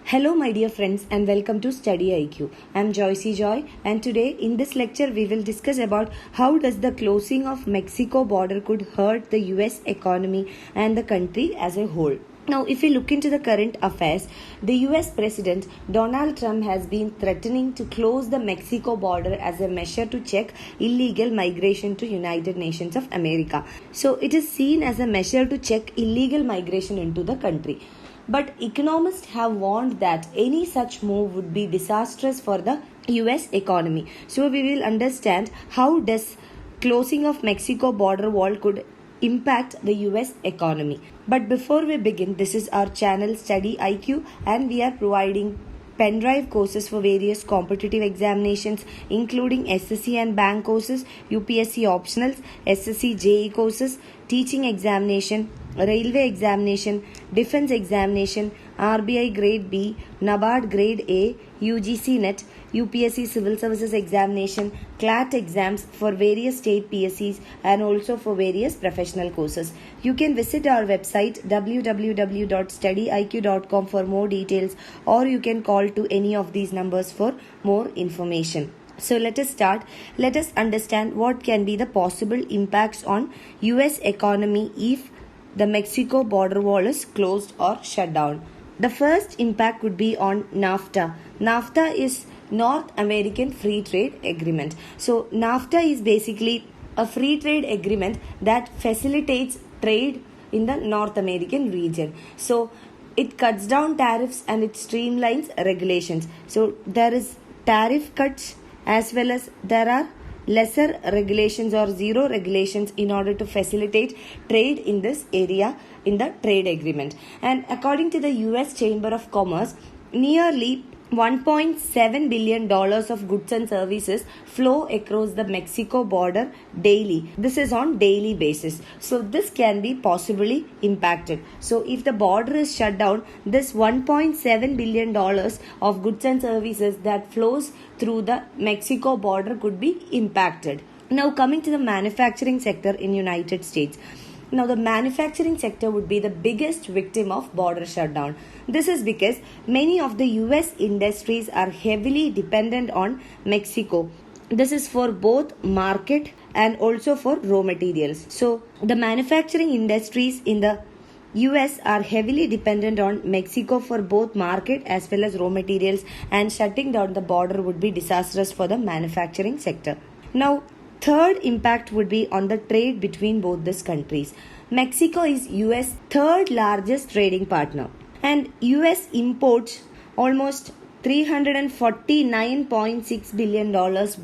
Hello my dear friends and welcome to StudyIQ. I am Joycey Joy and today in this lecture we will discuss about how does the closing of Mexico border could hurt the US economy and the country as a whole. Now, if we look into the current affairs, the US President Donald Trump has been threatening to close the Mexico border as a measure to check illegal migration to United Nations of America. So, it is seen as a measure to check illegal migration into the country. But economists have warned that any such move would be disastrous for the US economy. So, we will understand how does closing of Mexico border wall could impact the US economy. But before we begin, this is our channel StudyIQ and we are providing pen drive courses for various competitive examinations including SSC and bank courses, UPSC optionals, SSC JE courses, teaching examination, railway examination, defense examination, RBI grade B, NABARD grade A, UGC NET, UPSC Civil Services Examination, CLAT exams for various state PSCs and also for various professional courses. You can visit our website www.studyiq.com for more details or you can call to any of these numbers for more information. So let us start. Let us understand what can be the possible impacts on US economy if the Mexico border wall is closed or shut down. The first impact would be on NAFTA. NAFTA is North American Free Trade Agreement. So NAFTA is basically a free trade agreement that facilitates trade in the North American region. So it cuts down tariffs and it streamlines regulations. So there is tariff cuts as well as there are lesser regulations or zero regulations in order to facilitate trade in this area in the trade agreement. And according to the US Chamber of Commerce, nearly $1.7 billion of goods and services flow across the Mexico border daily. This is on daily basis. So this can be possibly impacted. So if the border is shut down, this $1.7 billion of goods and services that flows through the Mexico border could be impacted. Now coming to the manufacturing sector in United States. Now, the manufacturing sector would be the biggest victim of border shutdown. This is because many of the US industries are heavily dependent on Mexico. This is for both market and also for raw materials. So, the manufacturing industries in the US are heavily dependent on Mexico for both market as well as raw materials, and shutting down the border would be disastrous for the manufacturing sector. Now, third impact would be on the trade between both these countries. Mexico is US third largest trading partner and US imports almost $349.6 billion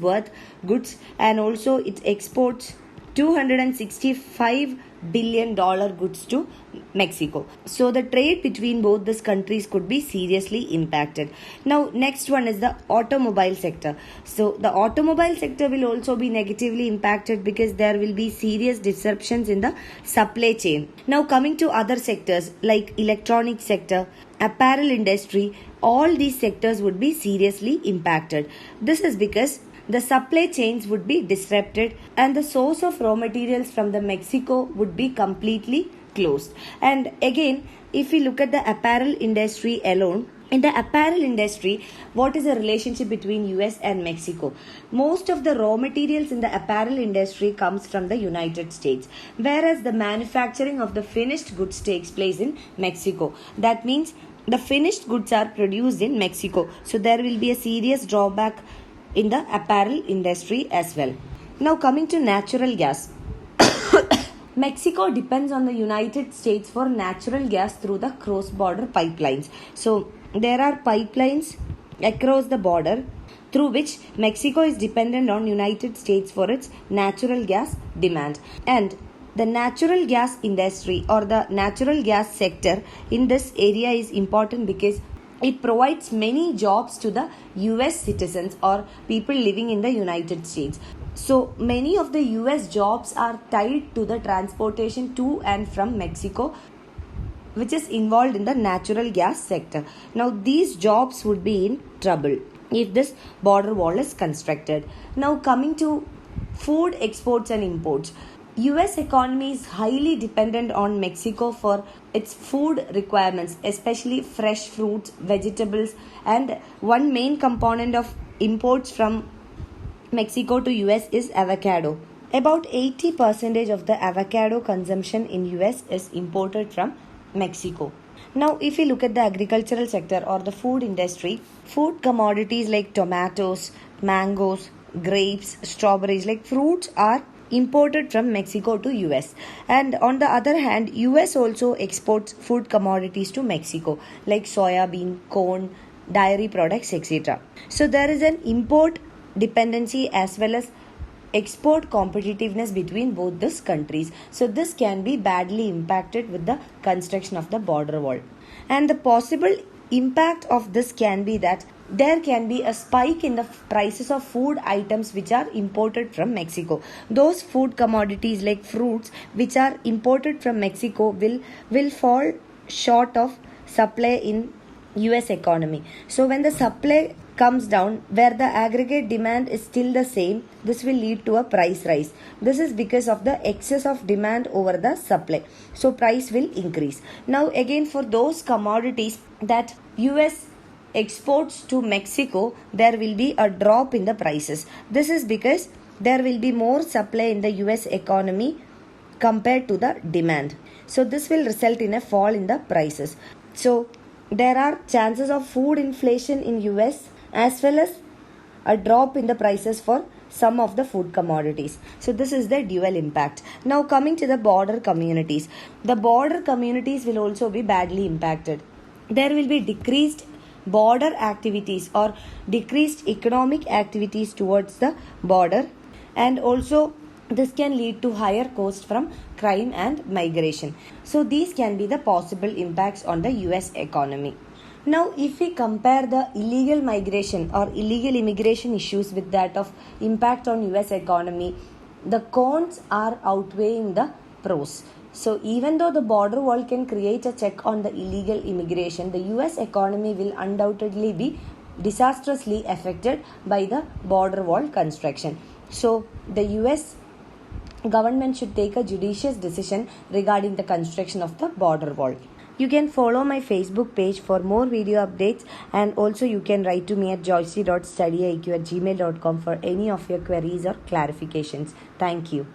worth goods and also it exports $265 billion goods to Mexico. So the trade between both these countries could be seriously impacted. Now next one is the automobile sector. So the automobile sector will also be negatively impacted because there will be serious disruptions in the supply chain. Now coming to other sectors like electronic sector, apparel industry, all these sectors would be seriously impacted. This is because the supply chains would be disrupted and the source of raw materials from the Mexico would be completely closed. And again, if we look at the apparel industry alone, in the apparel industry, what is the relationship between US and Mexico? Most of the raw materials in the apparel industry comes from the United States, whereas the manufacturing of the finished goods takes place in Mexico. That means the finished goods are produced in Mexico. So there will be a serious drawback in the apparel industry as well. Now coming to natural gas. Mexico depends on the United States for natural gas through the cross-border pipelines. So there are pipelines across the border through which Mexico is dependent on United States for its natural gas demand. And the natural gas industry or the natural gas sector in this area is important because it provides many jobs to the US citizens or people living in the United States. So many of the US jobs are tied to the transportation to and from Mexico, which is involved in the natural gas sector. Now these jobs would be in trouble if this border wall is constructed. Now coming to food exports and imports. US economy is highly dependent on Mexico for its food requirements, especially fresh fruits, vegetables, and one main component of imports from Mexico to US is avocado. About 80% of the avocado consumption in US is imported from Mexico. Now, if we look at the agricultural sector or the food industry, food commodities like tomatoes, mangoes, grapes, strawberries, like fruits are imported from Mexico to US. And on the other hand, US also exports food commodities to Mexico like soya bean, corn, dairy products, etc. So there is an import dependency as well as export competitiveness between both these countries. So this can be badly impacted with the construction of the border wall. And the possible impact of this can be that there can be a spike in the prices of food items which are imported from Mexico. Those food commodities like fruits which are imported from Mexico will fall short of supply in US economy. So when the supply comes down where the aggregate demand is still the same, this will lead to a price rise. This is because of the excess of demand over the supply. So price will increase. Now again, for those commodities that US exports to Mexico, there will be a drop in the prices. This is because there will be more supply in the US economy compared to the demand. So this will result in a fall in the prices. So there are chances of food inflation in US as well as a drop in the prices for some of the food commodities. So this is the dual impact. Now coming to the border communities. The border communities will also be badly impacted. There will be decreased border activities or decreased economic activities towards the border, and also this can lead to higher cost from crime and migration. So these can be the possible impacts on the US economy. Now, if we compare the illegal migration or illegal immigration issues with that of impact on US economy, the cons are outweighing the pros. So even though the border wall can create a check on the illegal immigration, the US economy will undoubtedly be disastrously affected by the border wall construction. So the US government should take a judicious decision regarding the construction of the border wall. You can follow my Facebook page for more video updates, and also you can write to me at joycey.studyiq@gmail.com for any of your queries or clarifications. Thank you.